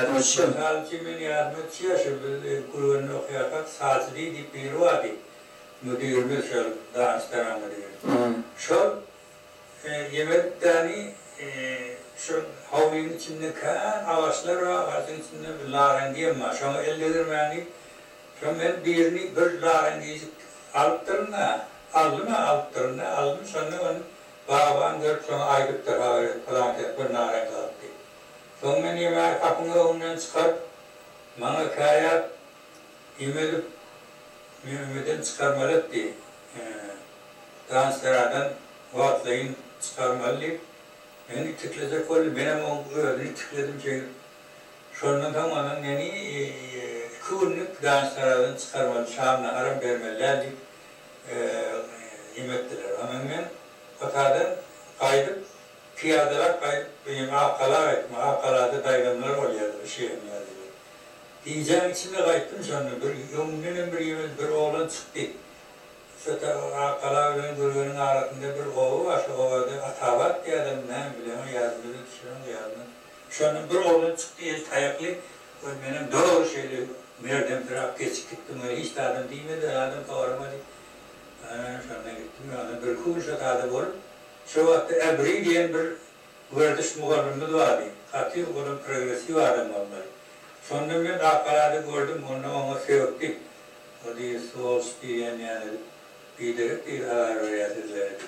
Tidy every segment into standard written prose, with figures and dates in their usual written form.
yardım etsin. Kimin yardım etsin? Şimdi kurbanı okuyarak saatli deyip bir vardı. Müdürümüz şöyle danstan müdürü. Şu yemeklerini şu havlunun içinde kan ağaçlar var, ağaçın içinde bir larengiye var. Şu ellerim yani, şu ben birini bir larengiyi aldım sonra onu bağban görüp sonra aygıp tarafa falan bir narengi aldı. Sonra ben yemeği kapını ondan çıkarıp bana kaya Mehmet'in çıkarmalı diye danslardan vaatlayın çıkarmalı. Beni tıklayacak oldu, benim o ödünü tıkladım şey. Sonra tamamen yani kıvırlık danslardan çıkarmalı, Şam'la aram vermelerdi yemektiler. Ama ben otadan kaydıp, piyadeler kayıp, benim akalar ettim, akalarda dayılanlar oluyordu, bir şey yapıyordu. Diyeceğim içinde kayıttım sonra, bir yemek, bir oğlan çıktı. Sonra akaların gururunun arasında bir oğlu var, şu ovada atavat diye adam, ne bileyim, yardımcı yardımcı. Sonra bir oğlan çıktı, ayaklı, benim doğru şeyle merdim taraf geçip gittim, hiç de adam değmedi, adam kavramadı. Sonra gittim, bir kuş atadı var. Şu vakti Ebri diyen bir verdiş muharrımız vardı. Katı onun progresif adam olmalı. Sonra ben akalarda gördüm, ona sevdi. O diye soğuz diyen yani bildirip bir ağır veriyatızlardı.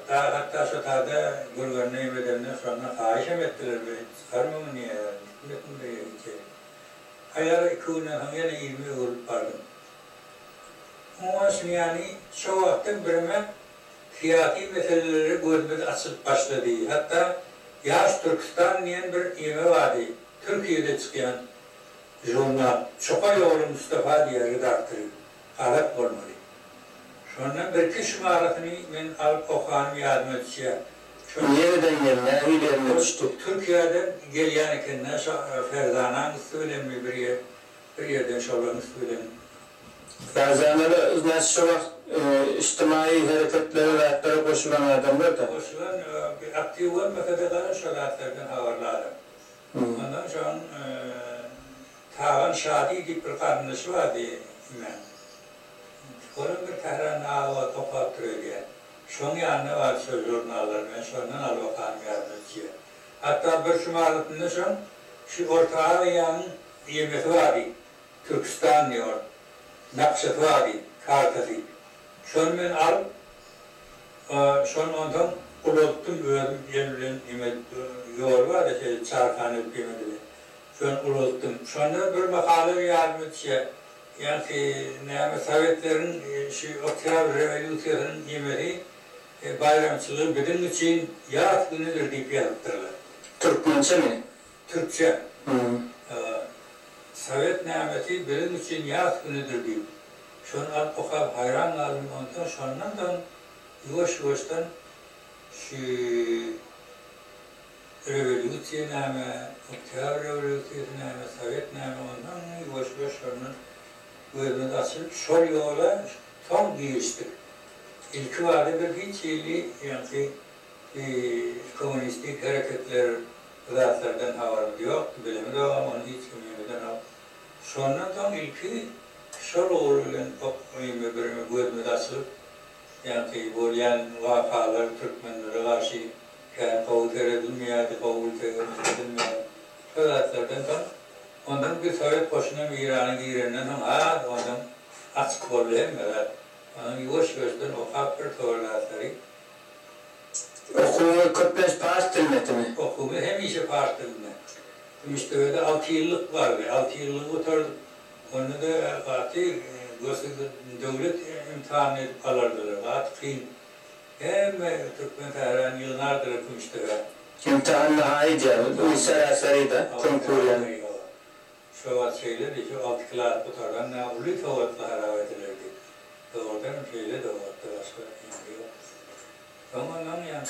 Hatta şu tadı gurganını yemedemden sonra haişem ettiler beni. Çıkarmamı niye yani? Hükmetim de içeri. Hayal kuyuna yine 20 olup vardım. Ondan sonra yani şu vakti birime siyasi meseleleri gözümüz açıp başladı. Hatta Yaş Türkistan diyen bir yeme vardı. Türkiye'de çıkan jurnal. Çokayoğlu Mustafa diye redaktörü. Arap olmalı. Sonra bir kış mağarasını ben alıp okanım yardım edeceğim. Nereden gelme, ilerine düştü? Türkiye'den geliyen kendine Ferzana'nın söylemi bir yerden şolanı söylemi. Ferzana'da nasıl şu içtimai hareketlere ve hayatlara koşulan adamlar da? Koşulan aktif olmasa da kadar şolatlardan havarlar. Ondan sonra Tağan Şadi diye bir kardeşi vardı. Onun bir Tehran'ın ağla toplattırıyor diye. Şunun yanına var söz jurnalları, ben şundan al bakalım yardımcıya. Hatta bir şumarlıkında şu ortağı yanın yemesi vardı. Türkistan diyor. Nakşat vardı, kartası. Şunu ben alıp, şunu ondan uluttum, yenilen yol var da çarkanlık yemediler. Şunu uluttum. Sonra bir makale yardımcıya. Yani Sovyetlerin şu Oktyabr Revolüsyonu'nun yemeği bayramçılığı bizim için yaz günüdür deyip yaptırırlar. Türkmençe mi? Türkçe. Sovyet nimeti bizim için yaz günüdür deyip. Şunu alıp okuyup hayran kaldım ondan sonradan yavaştan şu Revolüsyon name, Oktyabr Revolüsyonu name, Sovyet name ondan yavaş sonradan gözümüz açılıp sol yola tam giriştik. İlki vardı bir hiç illi yani komünistik hareketler zatlardan havarlı yoktu. Bilemi de ama onu hiç kimyemeden al. Sonra tam ilki sol oğluyla gözümüz açılıp yani boğulayan vakalar Türkmenlere karşı kabul edilmeydi, kabul edilmeydi. O zatlardan tam ondan bir Sovyet başına İran'ın gireninden ondan açık problem var. Onun yavaş gözden o kapır torlatları. Okumu 45 Fars tilmeti mi? Okumu hem işe Fars tilmeti. İşte öyle 6 yıllık vardı. 6 yıllık oturduk. Onu da katil devlet imtihan edip alırdılar. Katil hem Türkmen Tehran yıllardır okumuştu. İmtihanla hayca, bu serasarıydı, konkuryan. Şovat şeyleri, şu alt klas bu taraftan ne oluyor, şovatla haravet ederdi. Doğrudan şeyle doğattı, başka yok. Zamanla yani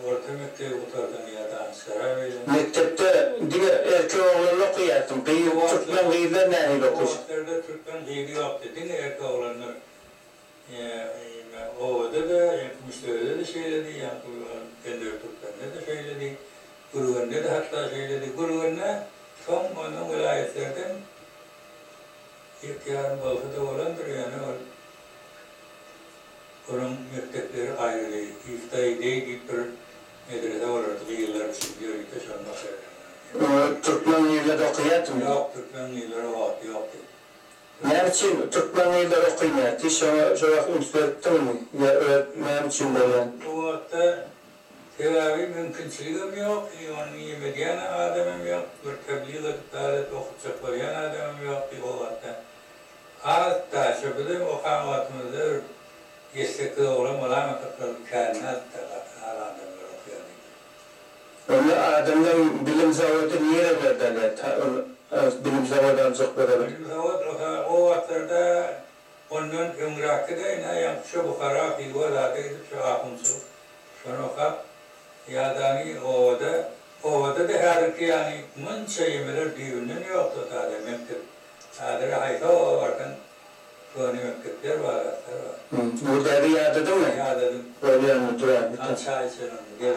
orta mektebe bu taraftan ya da saray verin. Mektepte diğer erkek oğlanla okuyattım. Türkmen gıyırlar nereyle okuş? O vakitlerde Türkmen gıyırı yoktu, değil mi erkek oğlanlar? Ovada da, Müslüman'da da şeyledi, Kendir Türkmen'de de şeyledi. Kurvan'da da hatta söyledi. Gururuna son onun vilayetlerden ilk yarın Balkı'da olandır yani onun mektepleri ayrı değil. İftayı değil bir medrese olurdu. Yıllar şimdi öyle sonuna Türkmenliler okuyat mı? yok, Türkmenliler o vakti yoktu. Ne için Türkmenliler okuyat? Şu vakit üstlettin mi? Ya öğretmen için böyle. O vakti tevavi mümkünçülüğüm yok. Onu yemediyen adamım yok. Bir tebliğ dalet okutacak olayan adamım yok o vakti. Hatta şöyle o kamatımızda yestekli olan kainat adamlar okuyordu. Onu adamdan bilim zavodu niye verdiler? Bilim zavodu çok verdiler. Bilim zavodu o vaktlarda onun Irak'ta yine yapışı Bukhara Hilvala'da gidip şu ahımsı. Sonra kap yadani ovada da her ki yani mınca yemeler düğünün yoktu tadı mektep. Tadı hayta o varken Koni mektepler var. Burada bir yağdı değil mi? Yağdadım. Böyle yanı duran. Çay içelim. Gel.